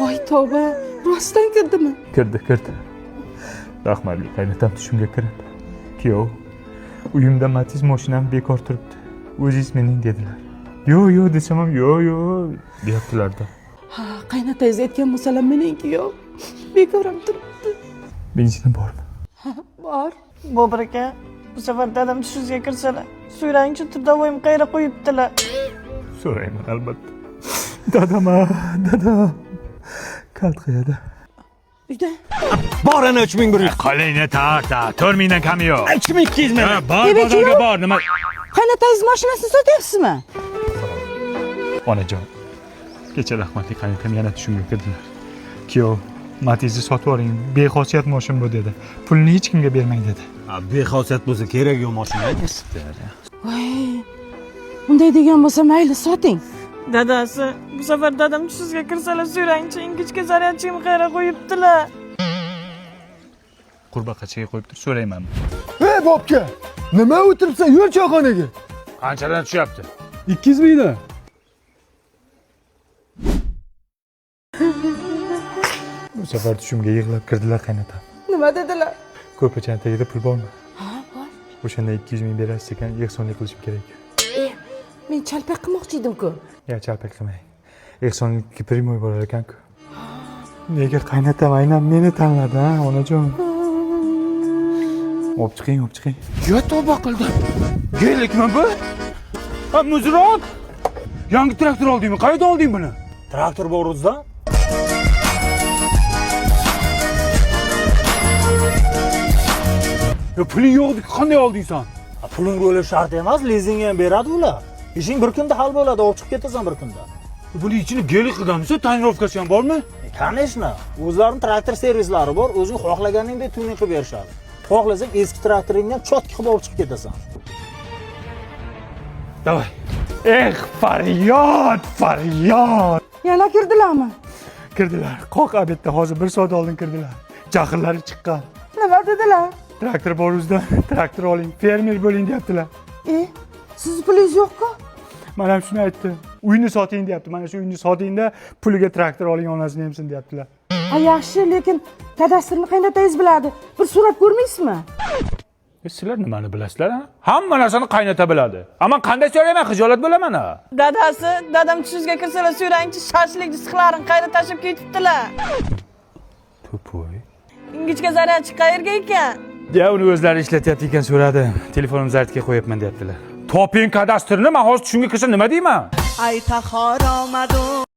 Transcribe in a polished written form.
Voy tavba, rostdan kirdimi? Kirdi. Rahmatli qaynatam tushimga kirib. Kuyov, uyimda Matiz mashinam bekor turibdi. O'zingiz mening dedilar. Yo'q desam ham yo'q deyaptilar-da. Ha, qaynotangiz aytgan bo'lsalar meniki yo'q. Bekor ham turibdi. Benzin bormi? Ha, bor. Bobur aka, bu safar dadam tushingizga kirsalar, so'rangchi turdovoyim qayerga qo'yibdilar. So'rayman albatta. Dadam. Kalt qayerda? Uyda. Bor ana 3100. Qo'lingni tarta, 4000 dan kami yo'q. 2200 mana. Bor bozorga bor, nima? Qaynotangiz mashinasini sotyapsizmi? Onajon. Kecha rahmatli qaynatam yana tushimga kirdilar. Kuyov, Matiz'ni sotib oling, bexosiyat mashin bu dedi. Pulni hech kimga bermang dedi. Bexosiyat bo'lsa kerak yo'q mashina. Voy. Unday degan bo'lsa mayli, soting. Dadasi, bu safar dadam tushingizga kirsalar, so'rangchi ingichka zaryadchim qayerga qo'yibdilar. Qurbaqachaga qo'yib tur, so'rayman. Ey bobka, nima o'tiribsan? Yur choyxonaga. Qanchadan tushyapti? 200 mingdan. Bu safar tushimga yig'lab kirdilar qaynatam. Nima dedilar? Ko'rpachani tagida pul bormi? Ha, bor. O'shanda 200 ming berasiz ekan, ehsonlik qilishim kerak. Men chalpak qilmoqchi edim-ku. Ya chalpak qilmang. Ehsonlikka primoy bo'lar ekan-ku. Nega qaynatam aynan meni tanladi, ha, onajon? Olib chiqing. Yo tavba qildim. Gelikmi bu? Ha, muzrot. Yangi traktor oldingmi? Qayerda olding buni? Traktor bor o'zida. Ya puling yo'q, qanday olding sen? Puling bo'lishi shart emas, lizing ham beradi ular. Ishing bir kunda hal bo'ladi, olib chiqib ketasan bir kunda. Buni ichini gelik qilganmiz, tonirovkasi ham bormi? Конечно, o'zlarining traktor servislari bor, o'zing xohlaganingdek tuning qilib berishadi. Xohlasang eski traktoringni ham chotki qilib olib chiqib ketasan. Davay. Faryod! Yana kirdilarmi? Kirdilar. Qoq abetda hozir 1 soat oldin kirdilar. Jahllari chiqqan. Nima dedilar? Traktor bor o'zida, traktor oling, fermer bo'ling deyaptilar. Siz pulingiz yo'q-ku? Men ham shuni aytdim. Uyni soting deyapti. Mana shu uyni sotingda puliga traktor oling, onasini emsin deyaptilar. Ha, yaxshi, lekin kadastrni qaynotangiz biladi. Bir so'rab ko'rmaysizmi? Sizlar nimani bilasizlar? Hamma narsani qaynata biladi. Ammo qanday so'rayman, xijolat bo'laman ha. Dadasi, dadam tushingizga kirsalar, so'rangchi shashlik disklarini qayerga tashib ketibdilar. To'poy. Ingichka zaryadchi qayerga ekan? Ya uni o'zlari ishlatyapti ekan so'radi. Telefonimni zaryadga qo'yapman deyaptilar. Toping kadastrni, men hozir tushimga kirsa nima deyman? Ay tahor omadu